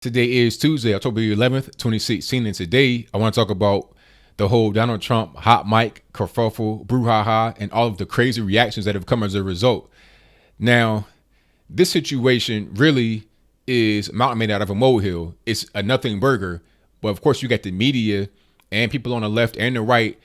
Today is Tuesday, October 11th, 2016, and today I want to talk about the whole Donald Trump hot mic, kerfuffle, brouhaha, and all of the crazy reactions that have come as a result. Now, this situation really is a mountain made out of a molehill. It's a nothing burger, but of course you got the media and people on the left and the right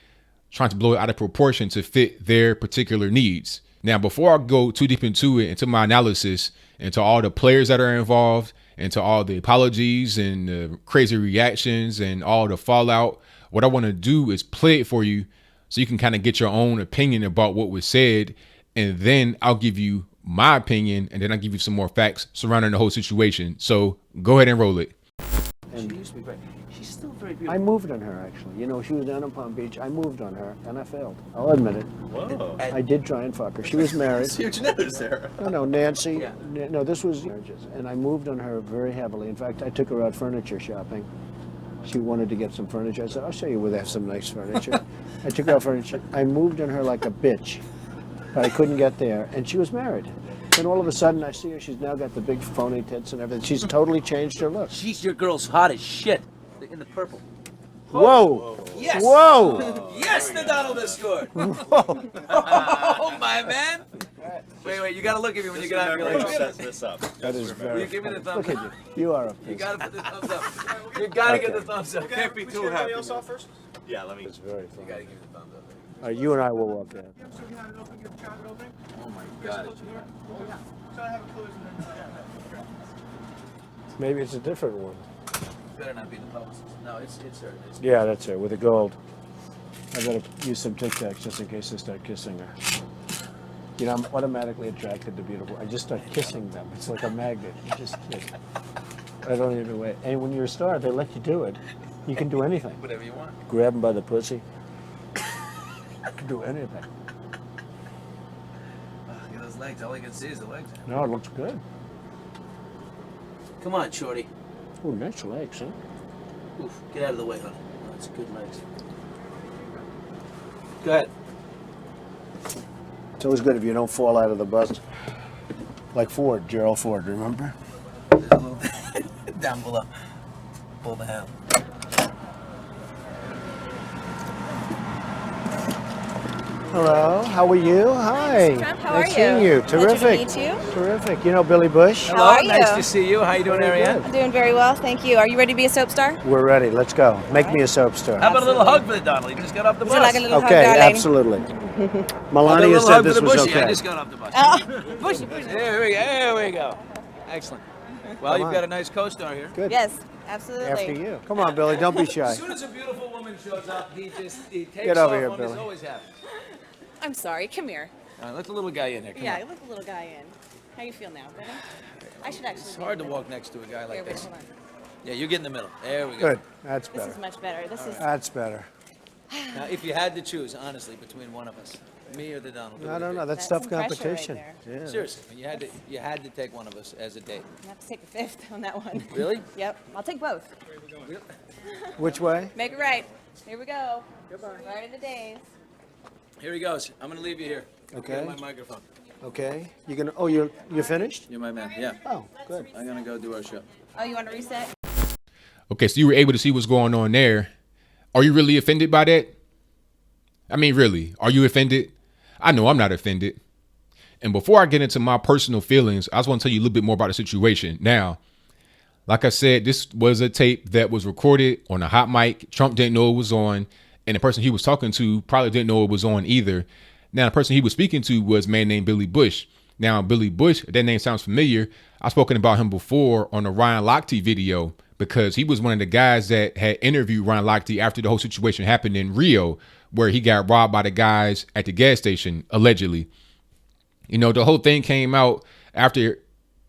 trying to blow it out of proportion to fit their particular needs. Now, before I go too deep into it, into my analysis, into all the players that are involved, into all the apologies and the crazy reactions and all the fallout, what I want to do is play it for you so you can kind of get your own opinion about what was said. And then I'll give you my opinion, and then I'll give you some more facts surrounding the whole situation. So go ahead and roll it. And she used to be great. She's still very beautiful. I moved on her, actually. You know, she was down in Palm Beach. I moved on her, and I failed. I'll admit it. Whoa. I did try and fuck her. She was married. Huge news there. No, Nancy. Yeah. No, this was marriages. And I moved on her very heavily. In fact, I took her out furniture shopping. She wanted to get some furniture. I said, I'll show you where they have some nice furniture. I took her out furniture. I moved on her like a bitch, but I couldn't get there. And she was married. Then all of a sudden, I see her. She's now got the big phony tits and everything. She's totally changed her look. She's your girl's hot as shit. In the purple. Whoa! Yes! Whoa! Yes, the Donald has scored! Oh, my man! Wait, you gotta look at me when you get out of your legs. Set this up. That is very. You give me the thumbs Look up. at you. You are a You piece. gotta put the thumbs up. You gotta get the thumbs up. Can't be too happy. First? Yeah, let me. It's very You funny. gotta give me the thumbs up. All right, you and I will walk in. Oh my god. Maybe it's a different one. Better not be the publicist. No, it's her. It's Yeah, that's her, with the gold. I better use some Tic Tacs just in case I start kissing her. You know, I'm automatically attracted to beautiful. I just start kissing them. It's like a magnet. You just kiss. I don't even wait. And when you're a star, they let you do it. You can do anything. whatever you want. Grab them by the pussy. You can do anything. Look at those legs. All I can see is the legs. No, it looks good. Come on, shorty. Oh, nice legs, huh? Oof, get out of the way, honey. That's good legs. Go ahead. It's always good if you don't fall out of the bus. Like Ford, Gerald Ford, remember? There's a little down below. Pull the handle. Hello, how are you? Hi. Mr. Trump, how are Nice seeing you? you. Pleasure to Terrific. meet you. Terrific. You know Billy Bush? How are Nice you? to see you. How you doing, Very Ariane? good. I'm doing very well, thank you. Are you ready to be a soap star? We're ready. Let's go. Make me a soap star. How about a little hug Absolutely. for the Donald? He just got off the Would bus. you like a little Okay, hug, darling? absolutely. How about a Melania little said hug for this the was bushy? I okay. just got off the bus. Oh, bushy, bushy. There we go. Excellent. Well, Come you've on. got a nice co-star here. Good. Yes, absolutely. After you. Come on, Billy. Don't be As shy. soon as a beautiful woman shows up, he takes Get off over here, on this. Billy. Always happy. I'm sorry, come here. All right, let the little guy in there. Come Yeah, on. let the little guy in. How you feel now, better? I should actually. It's hard to walk next to a guy Here, like wait, this. hold on. Yeah, you get in the middle. There we go. Good. That's This is better. much better. This is. That's better. Now, if you had to choose, honestly, between one of us, me or the Donald, who I would don't it know. be? That's That's tough some pressure right competition. there. Yeah. Seriously, you had to take one of us as a date. I have to take the fifth on that one. Really? Yep, I'll take both. Which way? Make it right. Here we go. Goodbye. Right in the days. Here he goes. I'm gonna leave you here. Okay. Get my microphone. Okay. You gonna? Oh, you're finished? You're my man. Yeah. Oh, good. I'm gonna go do our show. Oh, you want to reset? Okay, so you were able to see what's going on there. Are you really offended by that? I mean, really, are you offended? I know I'm not offended. And before I get into my personal feelings, I just want to tell you a little bit more about the situation. Now, like I said, this was a tape that was recorded on a hot mic. Trump didn't know it was on, and the person he was talking to probably didn't know it was on either. Now, the person he was speaking to was a man named Billy Bush. Now, Billy Bush, that name sounds familiar. I've spoken about him before on the Ryan Lochte video because he was one of the guys that had interviewed Ryan Lochte after the whole situation happened in Rio, where he got robbed by the guys at the gas station, allegedly. You know, the whole thing came out after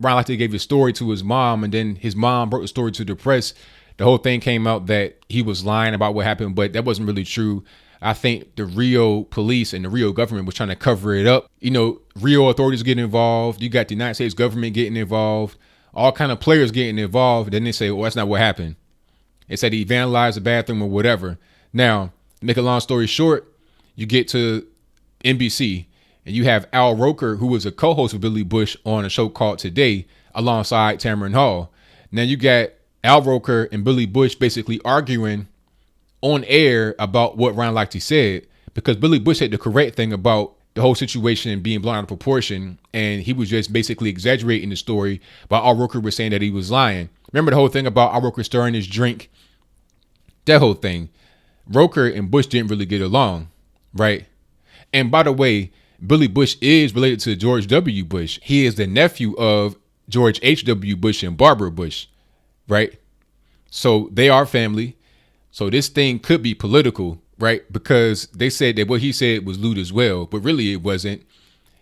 Ryan Lochte gave his story to his mom, and then his mom brought the story to the press. The whole thing came out that he was lying about what happened, but that wasn't really true. I think the Rio police and the Rio government was trying to cover it up. You know, Rio authorities getting involved. You got the United States government getting involved. All kind of players getting involved. Then they say, well, that's not what happened. They said he vandalized the bathroom or whatever. Now, to make a long story short, you get to NBC and you have Al Roker, who was a co-host of Billy Bush on a show called Today alongside Tamron Hall. Now you got Al Roker and Billy Bush basically arguing on air about what Ron Lochte said, because Billy Bush said the correct thing about the whole situation being blown out of proportion, and he was just basically exaggerating the story, while Al Roker was saying that he was lying. Remember the whole thing about Al Roker stirring his drink? That whole thing. Roker and Bush didn't really get along, right? And by the way, Billy Bush is related to George W. Bush. He is the nephew of George H.W. Bush and Barbara Bush, right? So they are family. So this thing could be political, right? Because they said that what he said was lewd as well, but really it wasn't.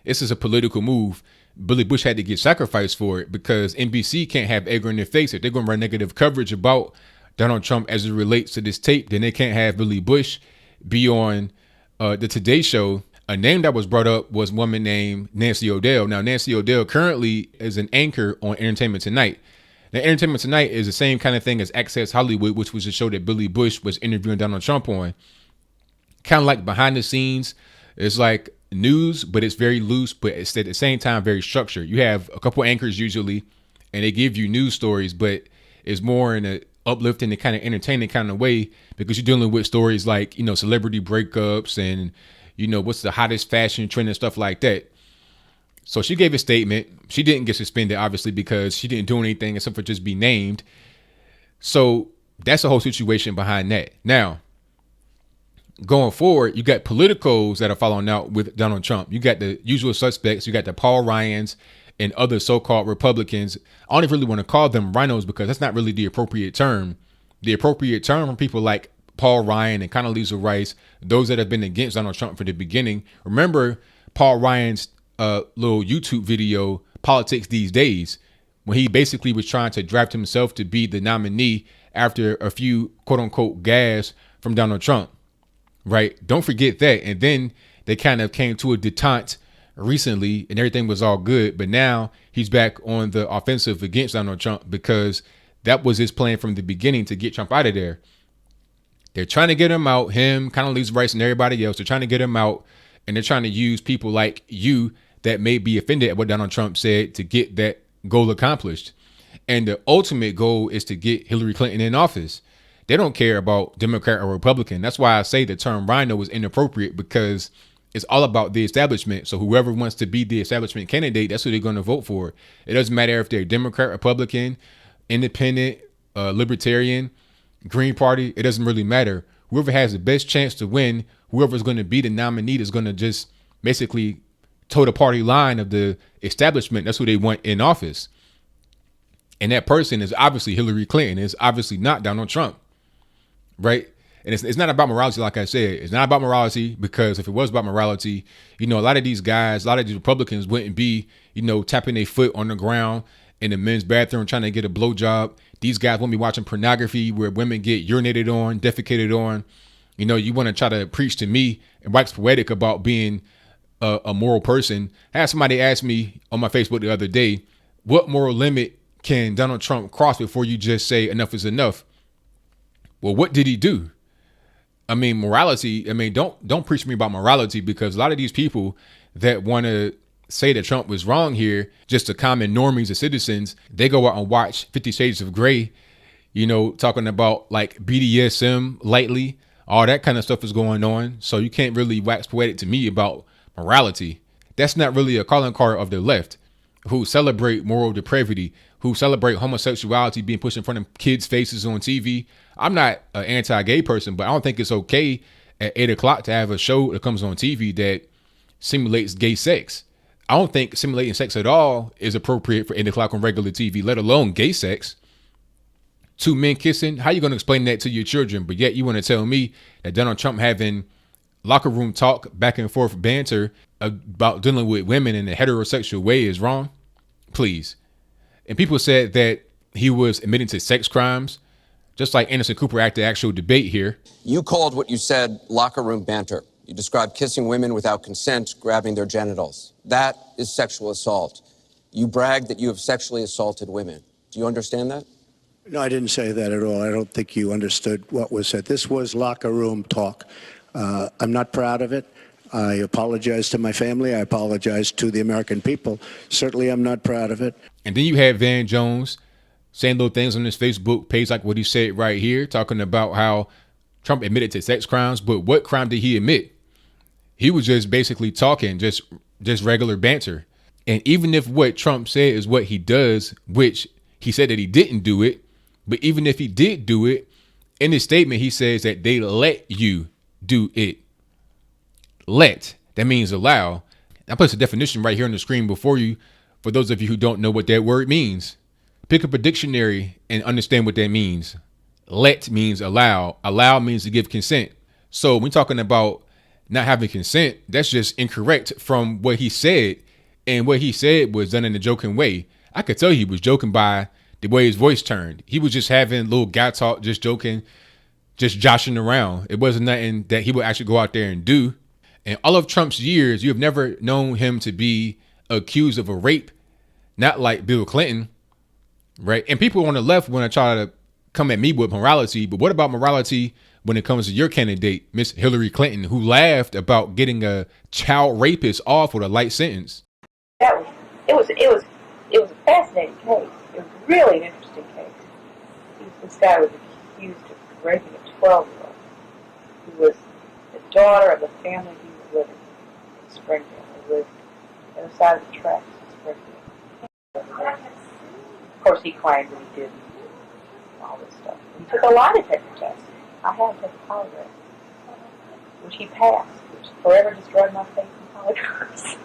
This is a political move. Billy Bush had to get sacrificed for it because NBC can't have egg on their face. If they're going to run negative coverage about Donald Trump as it relates to this tape, then they can't have Billy Bush be on the Today Show. A name that was brought up was a woman named Nancy O'Dell. Now, Nancy O'Dell currently is an anchor on Entertainment Tonight. Now, Entertainment Tonight is the same kind of thing as Access Hollywood, which was a show that Billy Bush was interviewing Donald Trump on. Kind of like behind the scenes. It's like news, but it's very loose, but it's at the same time very structured. You have a couple anchors usually, and they give you news stories, but it's more in a uplifting and kind of entertaining kind of way, because you're dealing with stories like, you know, celebrity breakups and, you know, what's the hottest fashion trend and stuff like that. So she gave a statement. She didn't get suspended, obviously, because she didn't do anything except for just be named. So that's the whole situation behind that. Now, going forward, you got politicos that are following out with Donald Trump. You got the usual suspects. You got the Paul Ryans and other so-called Republicans. I don't even really want to call them rhinos because that's not really the appropriate term. The appropriate term for people like Paul Ryan and Condoleezza Rice, those that have been against Donald Trump from the beginning. Remember Paul Ryan's little YouTube video, Politics These Days, when he basically was trying to draft himself to be the nominee after a few quote unquote gaffes from Donald Trump, right? Don't forget that. And then they kind of came to a detente recently and everything was all good. But now he's back on the offensive against Donald Trump because that was his plan from the beginning to get Trump out of there. They're trying to get him out, him, Condoleezza Rice and everybody else. They're trying to get him out, and they're trying to use people like you that may be offended at what Donald Trump said to get that goal accomplished. And the ultimate goal is to get Hillary Clinton in office. They don't care about Democrat or Republican. That's why I say the term rhino is inappropriate, because it's all about the establishment. So whoever wants to be the establishment candidate, that's who they're going to vote for. It doesn't matter if they're Democrat, Republican, independent, libertarian, Green Party. It doesn't really matter. Whoever has the best chance to win, whoever's going to be the nominee is going to just basically toe the party line of the establishment. That's who they want in office. And that person is obviously Hillary Clinton. It's obviously not Donald Trump, right? And it's not about morality, like I said. It's not about morality, because if it was about morality, you know, a lot of these guys, a lot of these Republicans wouldn't be, you know, tapping their foot on the ground in the men's bathroom trying to get a blowjob. These guys won't be watching pornography where women get urinated on, defecated on. You know, you want to try to preach to me and wax poetic about being a moral person. I had somebody ask me on my Facebook the other day, what moral limit can Donald Trump cross before you just say enough is enough? Well, what did he do? I mean, morality. I mean, don't preach to me about morality, because a lot of these people that want to say that Trump was wrong here, just the common normies of citizens, they go out and watch 50 Shades of Grey, you know, talking about like BDSM lightly. All that kind of stuff is going on. So you can't really wax poetic to me about morality. That's not really a calling card of the left, who celebrate moral depravity, who celebrate homosexuality being pushed in front of kids' faces on TV. I'm not an anti-gay person, but I don't think it's okay at 8 o'clock to have a show that comes on TV that simulates gay sex. I don't think simulating sex at all is appropriate for 8 o'clock on regular TV, let alone gay sex. Two men kissing. How you going to explain that to your children? But yet you want to tell me that Donald Trump having locker room talk, back and forth banter about dealing with women in a heterosexual way is wrong? Please. And people said that he was admitting to sex crimes, just like Anderson Cooper at the actual debate here. You called what you said locker room banter. You described kissing women without consent, grabbing their genitals. That is sexual assault. You bragged that you have sexually assaulted women. Do you understand that? No, I didn't say that at all. I don't think you understood what was said. This was locker room talk. I'm not proud of it. I apologize to my family. I apologize to the American people. Certainly, I'm not proud of it. And then you had Van Jones saying little things on his Facebook page, like what he said right here, talking about how Trump admitted to sex crimes. But what crime did he admit? He was just basically talking, just regular banter. And even if what Trump said is what he does, which he said that he didn't do it, but even if he did do it, in his statement, he says that they let you do it. Let, that means allow. I put the definition right here on the screen before you, for those of you who don't know what that word means. Pick up a dictionary and understand what that means. Let means allow. Allow means to give consent. So when we're talking about not having consent, that's just incorrect from what he said. And what he said was done in a joking way. I could tell he was joking by the way his voice turned. He was just having little guy talk, just joking, just joshing around. It wasn't nothing that he would actually go out there and do. In all of Trump's years, you have never known him to be accused of a rape, not like Bill Clinton, right? And people on the left want to try to come at me with morality, but what about morality when it comes to your candidate, Miss Hillary Clinton, who laughed about getting a child rapist off with a light sentence? It was a fascinating case. It was really an interesting case. This guy was accused of raping a 12-year-old who was the daughter of the family he was living in Springfield. They lived on the other side of the tracks in Springfield. Of course, he claimed that he didn't. All this stuff. He took a lie detector test. I had to take a polygraph, which he passed, which forever destroyed my faith in polygraphs.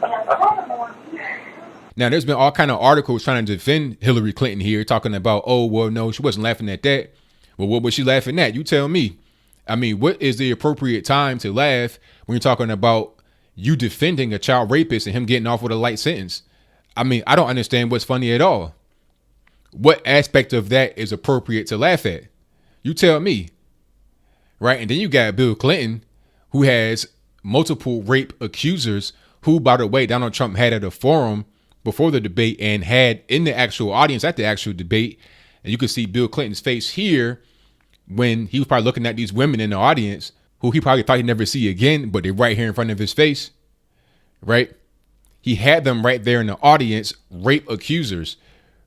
Now, there's been all kind of articles trying to defend Hillary Clinton here, talking about, oh, well, no, she wasn't laughing at that. Well, what was she laughing at? You tell me. I mean, what is the appropriate time to laugh when you're talking about you defending a child rapist and him getting off with a light sentence? I mean, I don't understand what's funny at all. What aspect of that is appropriate to laugh at? You tell me. Right? And then you got Bill Clinton, who has multiple rape accusers, who, by the way, Donald Trump had at a forum before the debate and had in the actual audience at the actual debate. And you can see Bill Clinton's face here when he was probably looking at these women in the audience who he probably thought he'd never see again, but they're right here in front of his face. Right? He had them right there in the audience, rape accusers.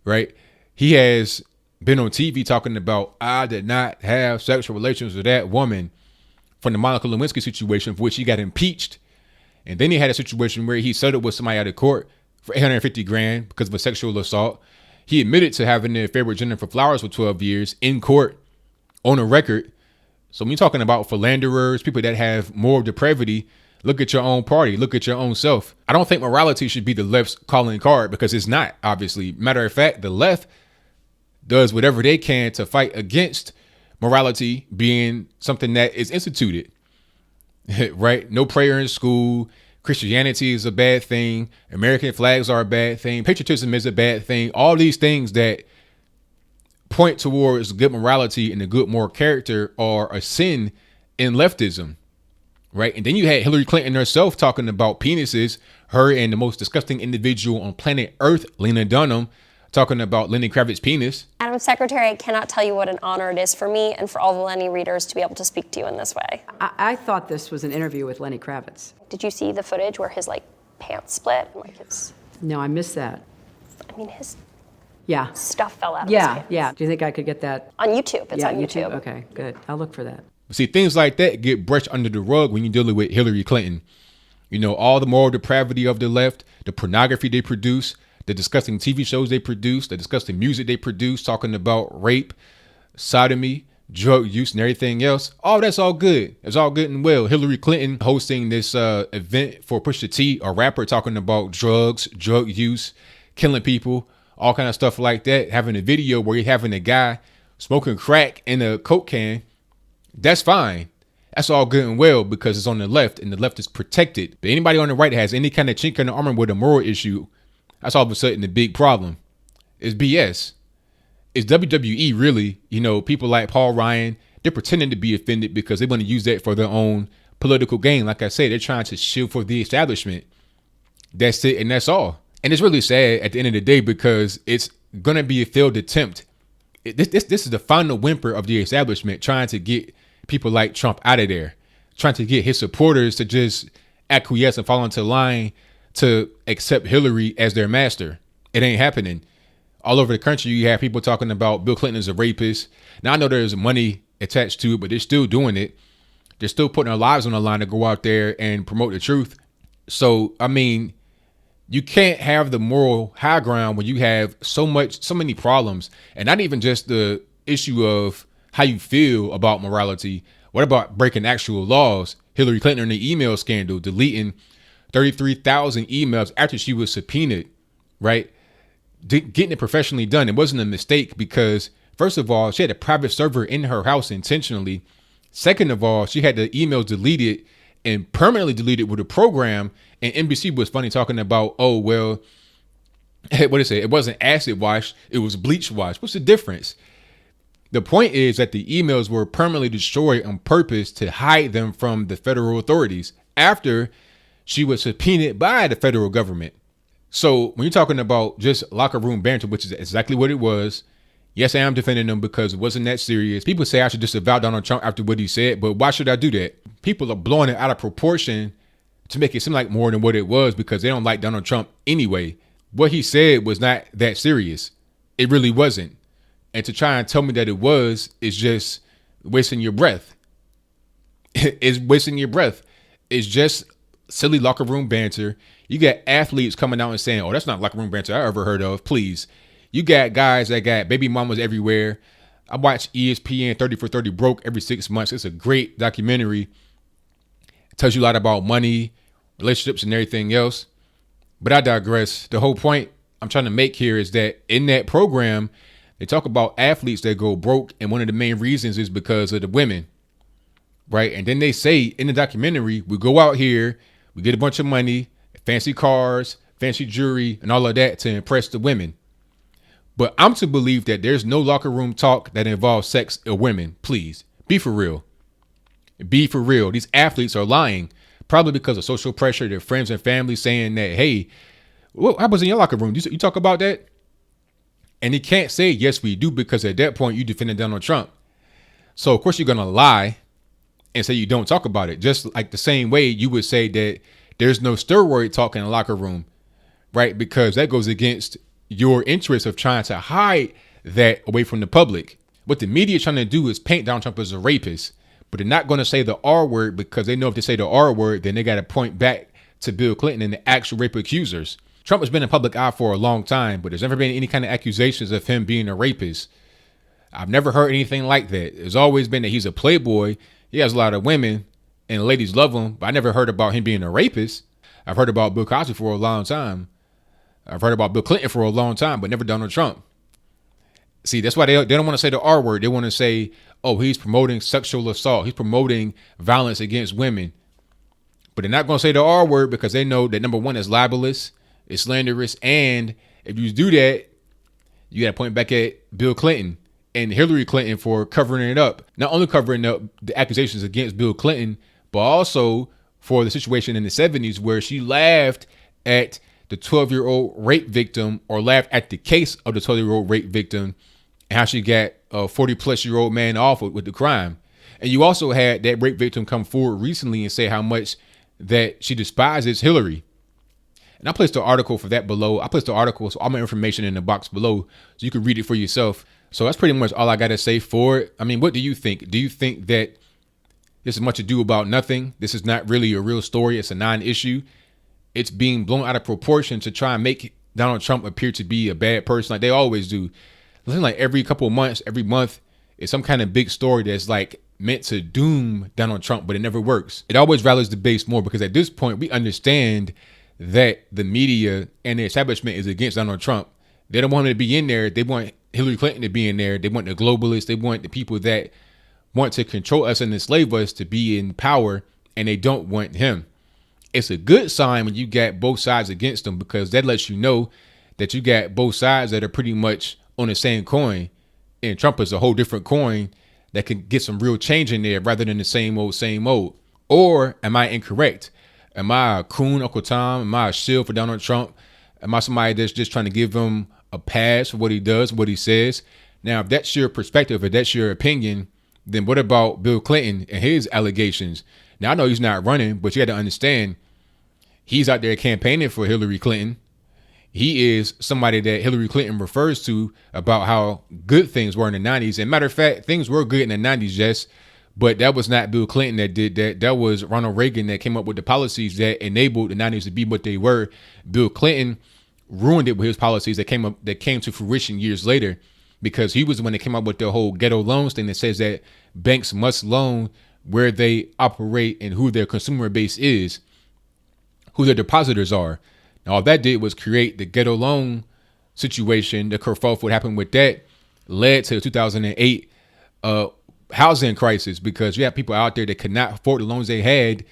Right? He has been on TV talking about, I did not have sexual relations with that woman, from the Monica Lewinsky situation, for which he got impeached. And then he had a situation where he settled with somebody out of court for $850,000 because of a sexual assault. He admitted to having an affair with Jennifer Flowers for 12 years in court on a record. So when you're talking about philanderers, people that have moral depravity, look at your own party, look at your own self. I don't think morality should be the left's calling card, because it's not, obviously. Matter of fact, the left does whatever they can to fight against morality being something that is instituted, right? No prayer in school. Christianity is a bad thing. American flags are a bad thing. Patriotism is a bad thing. All these things that point towards good morality and a good moral character are a sin in leftism, right? And then you had Hillary Clinton herself talking about penises, her and the most disgusting individual on planet Earth, Lena Dunham, talking about Lenny Kravitz's penis. Madam Secretary, I cannot tell you what an honor it is for me and for all the Lenny readers to be able to speak to you in this way. I thought this was an interview with Lenny Kravitz. Did you see the footage where his pants split and his? No, I missed that. I mean, his Yeah. stuff fell out of his pants. Yeah. Do you think I could get that? On YouTube. It's on YouTube. Okay, good. I'll look for that. See, things like that get brushed under the rug when you're dealing with Hillary Clinton. You know, all the moral depravity of the left, the pornography they produce, the disgusting TV shows they produce, the disgusting music they produce, talking about rape, sodomy, drug use, and everything else. Oh, that's all good. It's all good and well. Hillary Clinton hosting this event for Pusha T, a rapper, talking about drugs, drug use, killing people, all kind of stuff like that. Having a video where you're having a guy smoking crack in a Coke can. That's fine. That's all good and well because it's on the left and the left is protected. But anybody on the right that has any kind of chink in the armor with a moral issue, that's all of a sudden the big problem. It's BS. It's WWE really, people like Paul Ryan, they're pretending to be offended because they want to use that for their own political gain. Like I said, they're trying to shield for the establishment. That's it, and that's all. And it's really sad at the end of the day because it's going to be a failed attempt. This is the final whimper of the establishment trying to get people like Trump out of there, trying to get his supporters to just acquiesce and fall into line to accept Hillary as their master. It ain't happening. All over the country, you have people talking about Bill Clinton is a rapist. Now, I know there's money attached to it, but they're still doing it. They're still putting their lives on the line to go out there and promote the truth. So, I mean, you can't have the moral high ground when you have so many problems, and not even just the issue of how you feel about morality. What about breaking actual laws? Hillary Clinton in the email scandal, deleting 33,000 emails after she was subpoenaed, right? Getting it professionally done. It wasn't a mistake because, first of all, she had a private server in her house intentionally. Second of all, she had the emails deleted and permanently deleted with a program. And NBC was funny talking about, oh, well, what did it say? It wasn't acid wash, it was bleach wash. What's the difference? The point is that the emails were permanently destroyed on purpose to hide them from the federal authorities after she was subpoenaed by the federal government. So when you're talking about just locker room banter, which is exactly what it was, yes, I am defending them because it wasn't that serious. People say I should disavow Donald Trump after what he said, but why should I do that? People are blowing it out of proportion to make it seem like more than what it was because they don't like Donald Trump anyway. What he said was not that serious. It really wasn't. And to try and tell me that it was is just wasting your breath. It's wasting your breath. It's just silly locker room banter. You got athletes coming out and saying, oh, that's not locker room banter I ever heard of. Please. You got guys that got baby mamas everywhere. I watch ESPN 30 for 30 Broke every 6 months. It's a great documentary. It tells you a lot about money, relationships, and everything else. But I digress. The whole point I'm trying to make here is that in that program, they talk about athletes that go broke. And one of the main reasons is because of the women. Right. And then they say in the documentary, we go out here, we get a bunch of money, fancy cars, fancy jewelry, and all of that to impress the women. But I'm to believe that there's no locker room talk that involves sex or women. Please be for real. Be for real. These athletes are lying, probably because of social pressure, their friends and family saying that, hey, what happens in your locker room? You talk about that? And he can't say, yes, we do, because at that point you defended Donald Trump. So, of course, you're going to lie and say you don't talk about it. Just like the same way you would say that there's no steroid talk in the locker room, right? Because that goes against your interest of trying to hide that away from the public. What the media is trying to do is paint Donald Trump as a rapist, but they're not going to say the R word because they know if they say the R word, then they got to point back to Bill Clinton and the actual rape accusers. Trump has been in public eye for a long time, but there's never been any kind of accusations of him being a rapist. I've never heard anything like that. It's always been that he's a playboy. He has a lot of women and the ladies love him, but I never heard about him being a rapist. I've heard about Bill Cosby for a long time. I've heard about Bill Clinton for a long time, but never Donald Trump. See, that's why they don't want to say the R word. They want to say, oh, he's promoting sexual assault. He's promoting violence against women. But they're not going to say the R word because they know that, number one, it's libelous, it's slanderous. And if you do that, you got to point back at Bill Clinton and Hillary Clinton for covering it up. Not only covering up the accusations against Bill Clinton, but also for the situation in the 70s where she laughed at the 12-year-old rape victim, or laughed at the case of the 12-year-old rape victim, and how she got a 40-plus-year-old man off with the crime. And you also had that rape victim come forward recently and say how much that she despises Hillary. And I placed the article for that below. I placed the article, so all my information in the box below, so you can read it for yourself. So that's pretty much all I got to say for it. I mean, what do you think? Do you think that this is much ado about nothing? This is not really a real story. It's a non-issue. It's being blown out of proportion to try and make Donald Trump appear to be a bad person like they always do. It seems like every couple of months, every month, is some kind of big story that's like meant to doom Donald Trump, but it never works. It always rallies the base more because at this point, we understand that the media and the establishment is against Donald Trump. They don't want him to be in there. They want Hillary Clinton to be in there. They want the globalists. They want the people that want to control us and enslave us to be in power, and they don't want him. It's a good sign when you got both sides against them because that lets you know that you got both sides that are pretty much on the same coin, and Trump is a whole different coin that can get some real change in there rather than the same old, same old. Or am I incorrect? Am I a coon, Uncle Tom? Am I a shield for Donald Trump? Am I somebody that's just trying to give him a pass for what he does, what he says? Now, if that's your perspective, if that's your opinion, then what about Bill Clinton and his allegations? Now, I know he's not running, but you got to understand, he's out there campaigning for Hillary Clinton. He is somebody that Hillary Clinton refers to about how good things were in the 90s. And matter of fact, things were good in the 90s, yes, but that was not Bill Clinton that did that. That was Ronald Reagan that came up with the policies that enabled the 90s to be what they were. Bill Clinton ruined it with his policies that came to fruition years later, because he was the one that came up with the whole ghetto loans thing that says that banks must loan where they operate and who their consumer base is, who their depositors are. Now, all that did was create the ghetto loan situation. The kerfuffle, what happened with that led to the 2008 housing crisis, because you have people out there that could not afford the loans they had,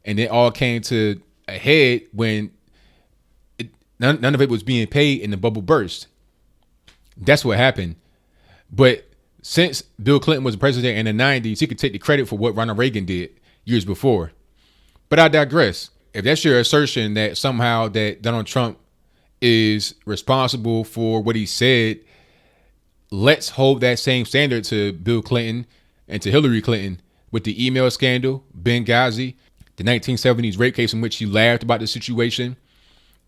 and it all came to a head when none of it was being paid and the bubble burst. That's what happened. But since Bill Clinton was president in the 90s, he could take the credit for what Ronald Reagan did years before. But I digress. If that's your assertion that somehow that Donald Trump is responsible for what he said, let's hold that same standard to Bill Clinton and to Hillary Clinton with the email scandal, Benghazi, the 1970s rape case in which she laughed about the situation,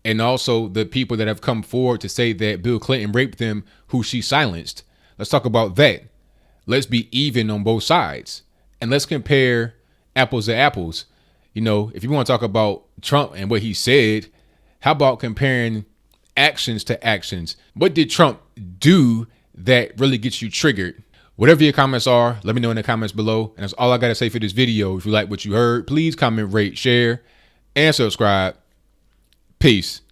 and also the people that have come forward to say that Bill Clinton raped them who she silenced. Let's talk about that. Let's be even on both sides. And let's compare apples to apples. You know, if you want to talk about Trump and what he said, how about comparing actions to actions? What did Trump do that really gets you triggered? Whatever your comments are, let me know in the comments below. And that's all I got to say for this video. If you like what you heard, please comment, rate, share, and subscribe. Peace.